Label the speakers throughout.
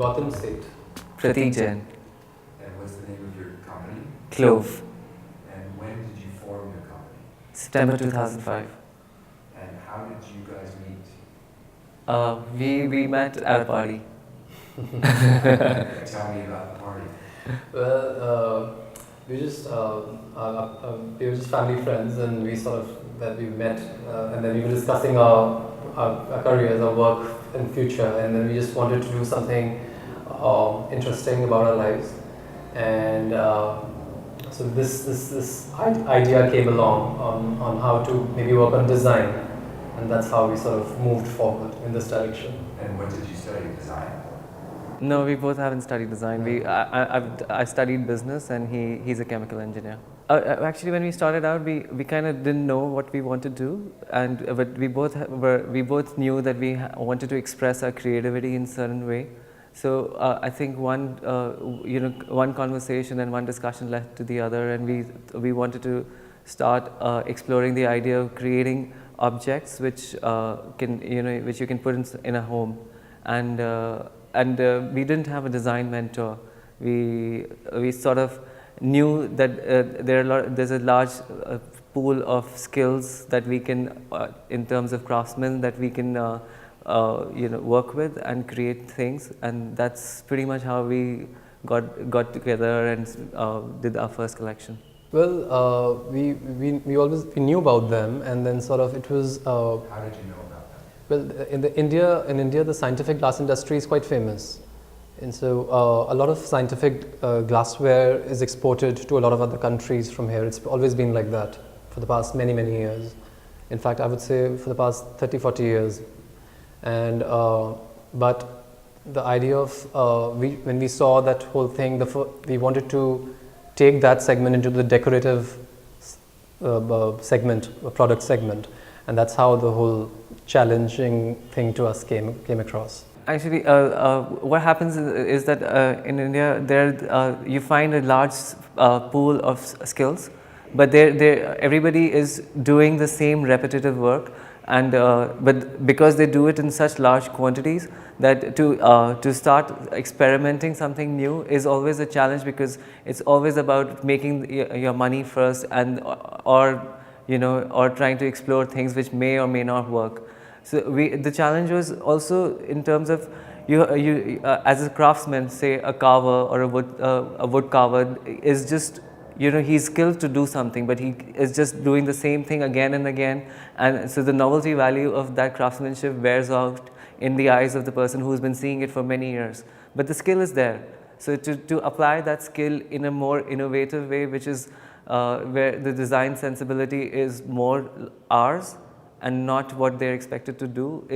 Speaker 1: Gotham State.
Speaker 2: Pratik Jain.
Speaker 3: And what's the name of your company?
Speaker 2: Klove.
Speaker 3: And when did you form your company?
Speaker 2: September 2005.
Speaker 3: And how did you guys meet?
Speaker 2: We met at a party.
Speaker 3: Tell me about the party.
Speaker 1: Well, we were just family friends, and we met, and then we were discussing our careers, our work in future, and then we just wanted to do something interesting about our lives, and so this idea came along on how to maybe work on design, and that's how we sort of moved forward in this direction.
Speaker 3: And what did you study? Design?
Speaker 2: No, we both haven't studied design. I studied business, and he's a chemical engineer. Actually, when we started out, we kind of didn't know what we wanted to do, but we both knew that we wanted to express our creativity in a certain way. So I think one conversation and one discussion led to the other, and we wanted to start exploring the idea of creating objects which which you can put in a home, and we didn't have a design mentor. We sort of knew that there's a large pool of skills that we can, in terms of craftsmen, that we can work with and create things, and that's pretty much how we got together and did our first collection.
Speaker 1: Well, we knew about them, and then sort of it was.
Speaker 3: How did you know about them?
Speaker 1: Well, in India, the scientific glass industry is quite famous, and so a lot of scientific glassware is exported to a lot of other countries from here. It's always been like that for the past many years. In fact, I would say for the past 30-40 years. And but the idea of when we saw that whole thing, we wanted to take that segment into the decorative segment, product segment, and that's how the whole challenging thing to us came across.
Speaker 2: Actually, what happens is that in India, you find a large pool of skills, but everybody is doing the same repetitive work, and but because they do it in such large quantities, that to start experimenting something new is always a challenge, because it's always about making your money first, and or trying to explore things which may or may not work. So the challenge was also in terms of you as a craftsman, say a carver or a wood carver is just, he's skilled to do something, but he is just doing the same thing again and again, and so the novelty value of that craftsmanship wears out in the eyes of the person who's been seeing it for many years. But the skill is there. So to apply that skill in a more innovative way, which is where the design sensibility is more ours and not what they're expected to do,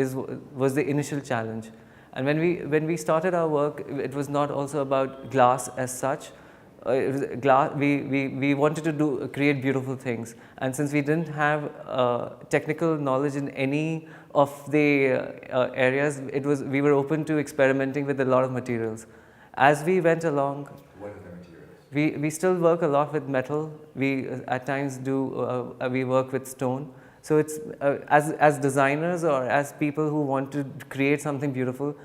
Speaker 2: was the initial challenge. And when we started our work, it was not also about glass as such. We wanted to create beautiful things, and since we didn't have technical knowledge in any of the areas, we were open to experimenting with a lot of materials. As we went along,
Speaker 3: what are the materials?
Speaker 2: We still work a lot with metal. We at times we work with stone. So it's as designers or as people who want to create something beautiful,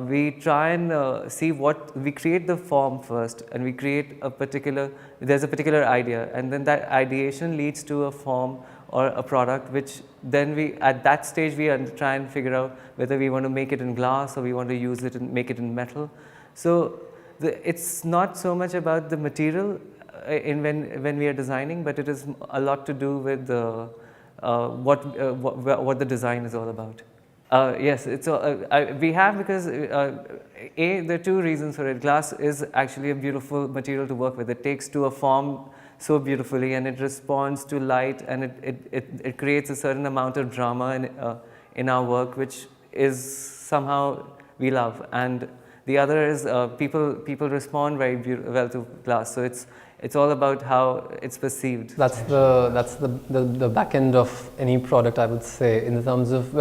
Speaker 2: we try and see we create the form first, and we create there's a particular idea, and then that ideation leads to a form or a product, which then at that stage we try and figure out whether we want to make it in glass or we want to use it and make it in metal. So it's not so much about the material when we are designing, but it is a lot to do with what the design is all about. Yes, we have, because there are two reasons for it. Glass is actually a beautiful material to work with. It takes to a form so beautifully, and it responds to light, and it creates a certain amount of drama in our work, which is somehow we love. And the other is people respond very well to glass. So it's all about how it's perceived.
Speaker 1: That's the back end of any product, I would say, in terms of,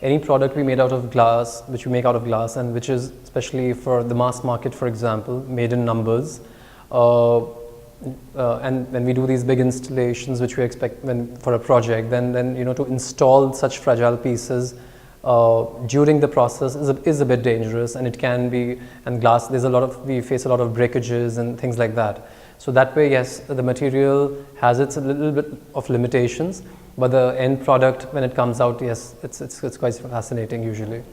Speaker 1: any product we make out of glass, and which is especially for the mass market, for example, made in numbers. And when we do these big installations, which we expect for a project, then to install such fragile pieces during the process is a bit dangerous, and it can be, and glass, we face a lot of breakages and things like that. So that way, yes, the material has its a little bit of limitations, but the end product, when it comes out, yes, it's quite fascinating usually.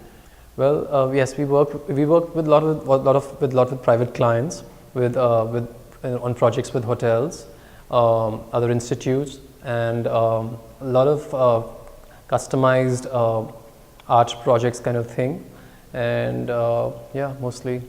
Speaker 1: Well, yes, we work with a lot of private clients, on projects with hotels, other institutes, and a lot of customized art projects kind of thing. And yeah, mostly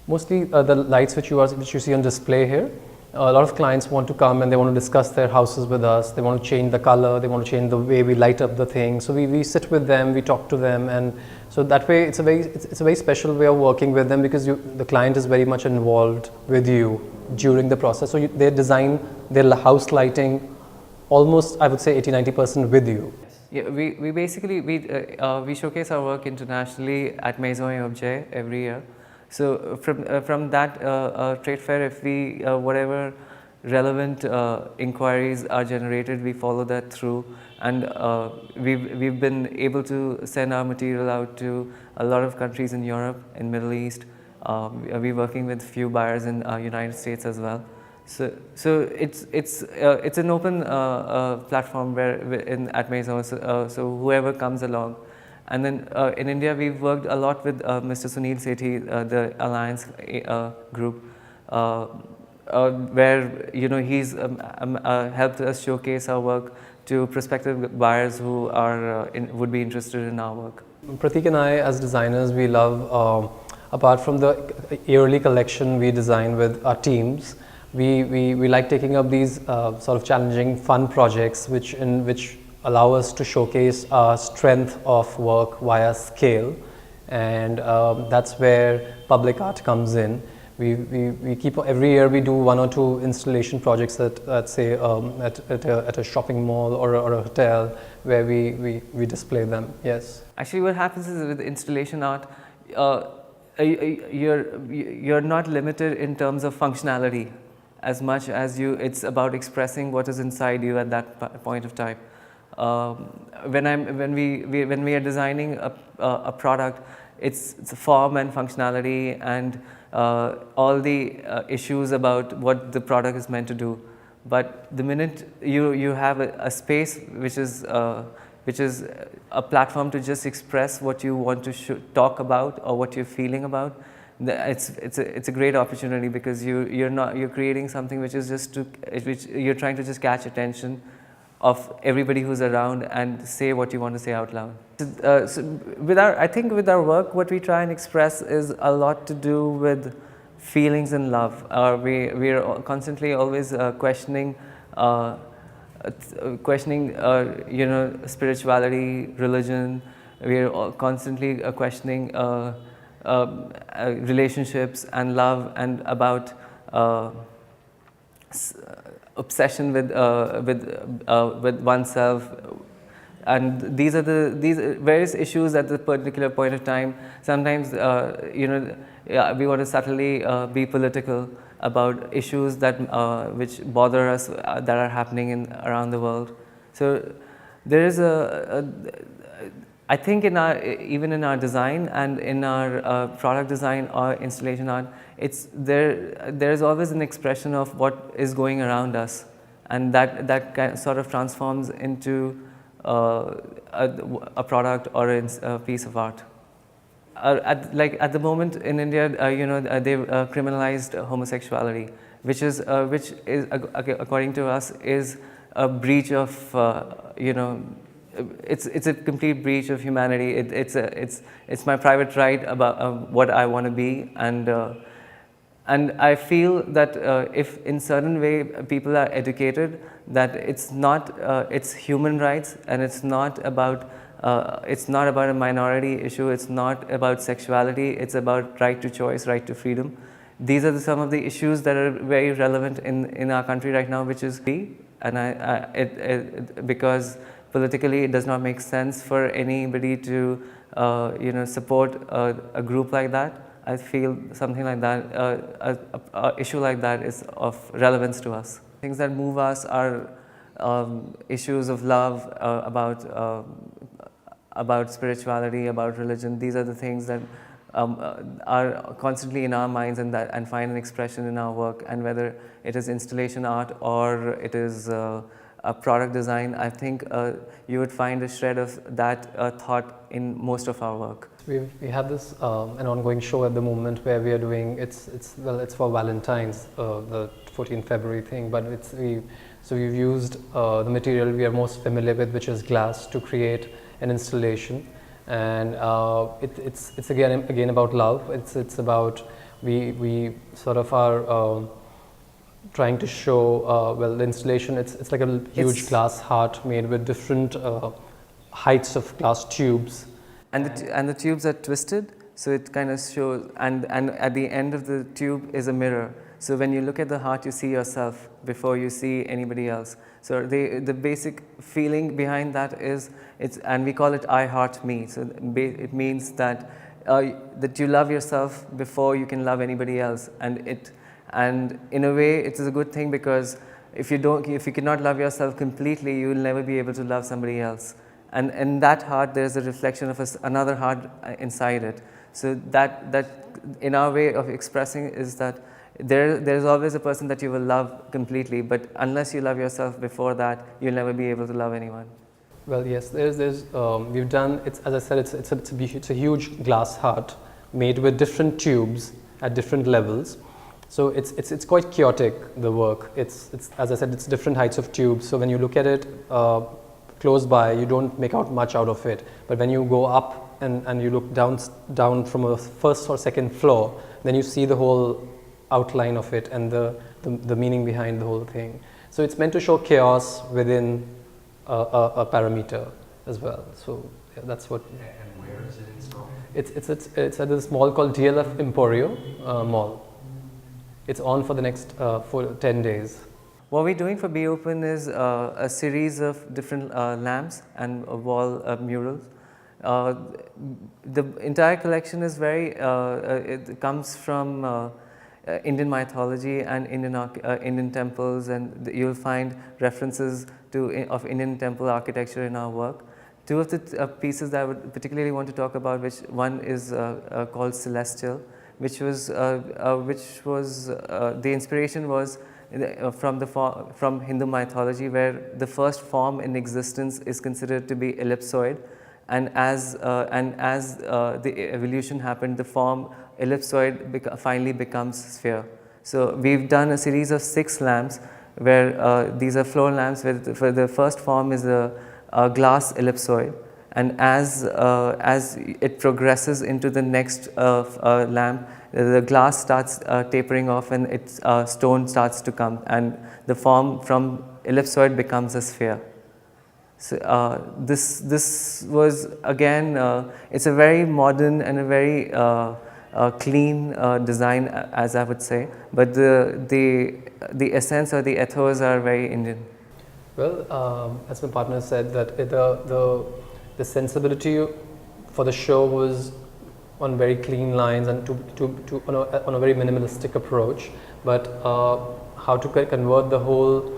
Speaker 1: the lights which you see on display here. A lot of clients want to come and they want to discuss their houses with us. They want to change the color, they want to change the way we light up the thing. So we sit with them, we talk to them, and so that way it's a very special way of working with them, because the client is very much involved with you during the process. So they design their house lighting almost, I would say, 80-90% with you.
Speaker 2: Yeah, we basically we showcase our work internationally at Maison et Objet every year. So from that trade fair, if we whatever relevant inquiries are generated, we follow that through, and we've been able to send our material out to a lot of countries in Europe, in Middle East. We're working with few buyers in United States as well. So it's an open platform at Maison. So whoever comes along. And then in India, we've worked a lot with Mr. Sunil Sethi, the Alliance group, where he's helped us showcase our work to prospective buyers who are would be interested in our work.
Speaker 1: Pratik and I, as designers, we love, apart from the yearly collection we design with our teams, we like taking up these sort of challenging, fun projects which allow us to showcase our strength of work via scale, and that's where public art comes in. We keep, every year we do 1 or 2 installation projects at say at a shopping mall or a hotel, where we display them. Yes.
Speaker 2: Actually, what happens is with installation art, you're not limited in terms of functionality as much as it's about expressing what is inside you at that point of time. When we are designing a product, it's form and functionality and all the issues about what the product is meant to do. But the minute you have a space which is a platform to just express what you want to talk about or what you're feeling about, it's a great opportunity, because you're creating something which is which you're trying to just catch attention of everybody who's around and say what you want to say out loud. So I think with our work, what we try and express is a lot to do with feelings and love. We are constantly always questioning spirituality, religion. We are constantly questioning relationships and love, and about obsession with oneself, and these are these various issues at the particular point of time. Sometimes we want to subtly be political about issues that which bother us that are happening around the world. So there is I think even in our design and in our product design or installation art, there's always an expression of what is going around us, and that kind of sort of transforms into a product or a piece of art. At the moment in India, they've criminalized homosexuality, which is according to us is a breach of it's a complete breach of humanity. It's my private right about what I want to be, and I feel that if in certain way people are educated that it's not it's human rights, and it's not about a minority issue, it's not about sexuality, it's about right to choice, right to freedom. These are some of the issues that are very relevant in our country right now, which is because politically it does not make sense for anybody to support a group like that. I feel something like that, a issue like that is of relevance to us. Things that move us are issues of love, about about spirituality, about religion. These are the things that are constantly in our minds and find an expression in our work. And whether it is installation art or it is a product design, I think you would find a shred of that thought in most of our work.
Speaker 1: We have this an ongoing show at the moment where we are doing it's for Valentine's, the 14th February thing, but we've used the material we are most familiar with, which is glass, to create an installation, and it's again about love. It's about we sort of are trying to show the installation. It's like a huge glass heart made with different heights of glass tubes.
Speaker 2: And the tubes are twisted, so it kind of shows, and at the end of the tube is a mirror. So when you look at the heart, you see yourself before you see anybody else. So the basic feeling behind that is, and we call it I heart me. So it means that that you love yourself before you can love anybody else, and in a way it is a good thing, because if you cannot love yourself completely, you will never be able to love somebody else. And in that heart, there is a reflection of another heart inside it. So that in our way of expressing is that there is always a person that you will love completely, but unless you love yourself before that, you'll never be able to love anyone.
Speaker 1: Well, yes, we've done, as I said, it's a huge glass heart made with different tubes at different levels. So it's quite chaotic, the work. It's as I said, it's different heights of tubes. So when you look at it close by, you don't make out much out of it. But when you go up and you look down from a first or second floor, then you see the whole outline of it and the meaning behind the whole thing. So it's meant to show chaos within a parameter as well. So yeah, that's what.
Speaker 3: And where is it installed?
Speaker 1: It's at this mall called DLF Emporio Mall. It's on for the next for 10 days.
Speaker 2: What we're doing for Be Open is a series of different lamps and wall murals. The entire collection is it comes from Indian mythology and Indian temples, and you'll find references of Indian temple architecture in our work. Two of the pieces that I would particularly want to talk about, which one is called Celestial, which was the inspiration was from Hindu mythology, where the first form in existence is considered to be ellipsoid, and as the evolution happened, the form ellipsoid finally becomes sphere. So we've done a series of 6 lamps, where these are floor lamps, where the first form is a glass ellipsoid, and as it progresses into the next lamp, the glass starts tapering off, and its stone starts to come, and the form from ellipsoid becomes a sphere. So this was again, it's a very modern and a very clean design, as I would say, but the essence or the ethos are very Indian.
Speaker 1: Well, as my partner said, that the sensibility for the show was on very clean lines and on a very minimalistic approach, but how to convert the whole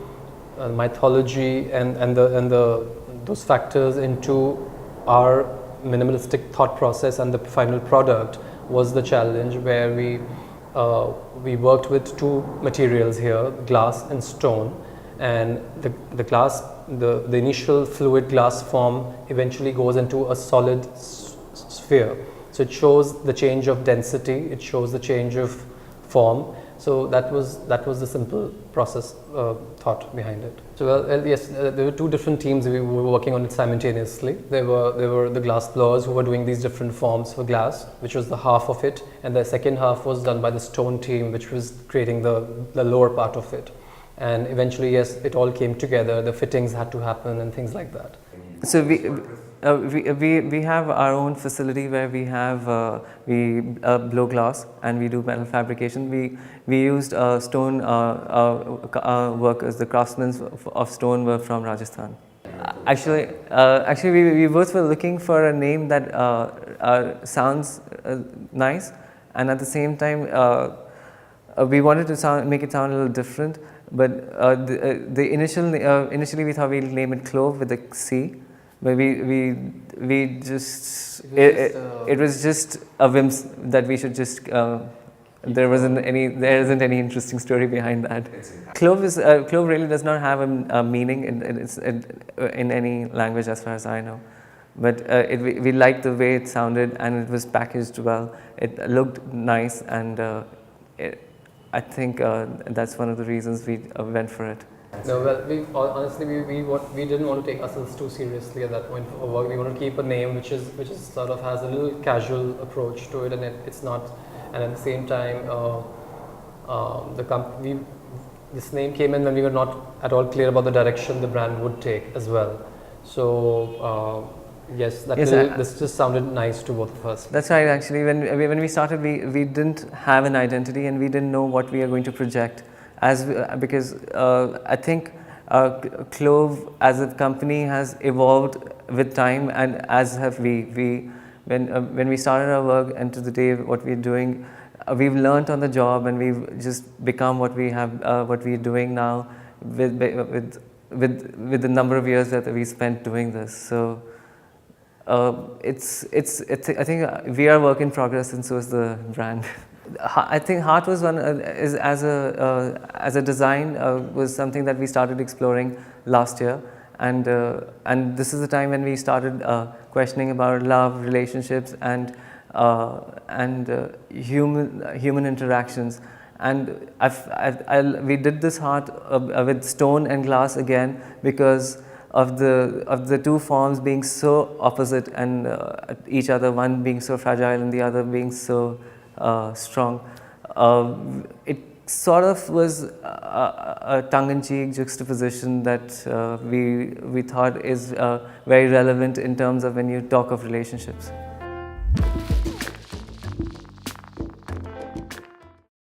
Speaker 1: mythology and those factors into our minimalistic thought process and the final product was the challenge, where we worked with 2 materials here, glass and stone, and the glass, the initial fluid glass form eventually goes into a solid sphere. So it shows the change of density, it shows the change of form. So that was the simple process thought behind it. So well, yes, there were 2 different teams. We were working on it simultaneously. There were the glass blowers who were doing these different forms for glass, which was the half of it, and the second half was done by the stone team, which was creating the lower part of it. And eventually, yes, it all came together. The fittings had to happen and things like that.
Speaker 2: So we have our own facility where we blow glass and we do metal fabrication. We used stone workers. The craftsmen of stone were from Rajasthan. Actually, we both were looking for a name that sounds nice, and at the same time we wanted to make it sound a little different. But initially we thought we'll name it Klove with a C. but we just it was just a whim that we should just. There isn't any interesting story behind that. Klove really does not have a meaning in any language as far as I know, but we liked the way it sounded and it was packaged well. It looked nice, and I think that's one of the reasons we went for it.
Speaker 1: No, well, honestly, we didn't want to take ourselves too seriously at that point for work. We wanted to keep a name which is sort of has a little casual approach to it, and it's not. And at the same time, this name came in when we were not at all clear about the direction the brand would take as well. So yes, this just sounded nice to both of us.
Speaker 2: That's right. Actually, when we started, we didn't have an identity and we didn't know what we are going to project. Because I think Klove as a company has evolved with time, and as have we. When we started our work and to the day what we're doing, we've learned on the job, and we've just become what we're doing now with the number of years that we spent doing this. So I think we are a work in progress, and so is the brand. I think Heart was one is as a design was something that we started exploring last year, and this is the time when we started questioning about love, relationships, and human interactions. And we did this Heart with stone and glass again because of the two forms being so opposite and each other, one being so fragile and the other being so strong. It sort of was a tongue-in-cheek juxtaposition that we thought is very relevant in terms of when you talk of relationships.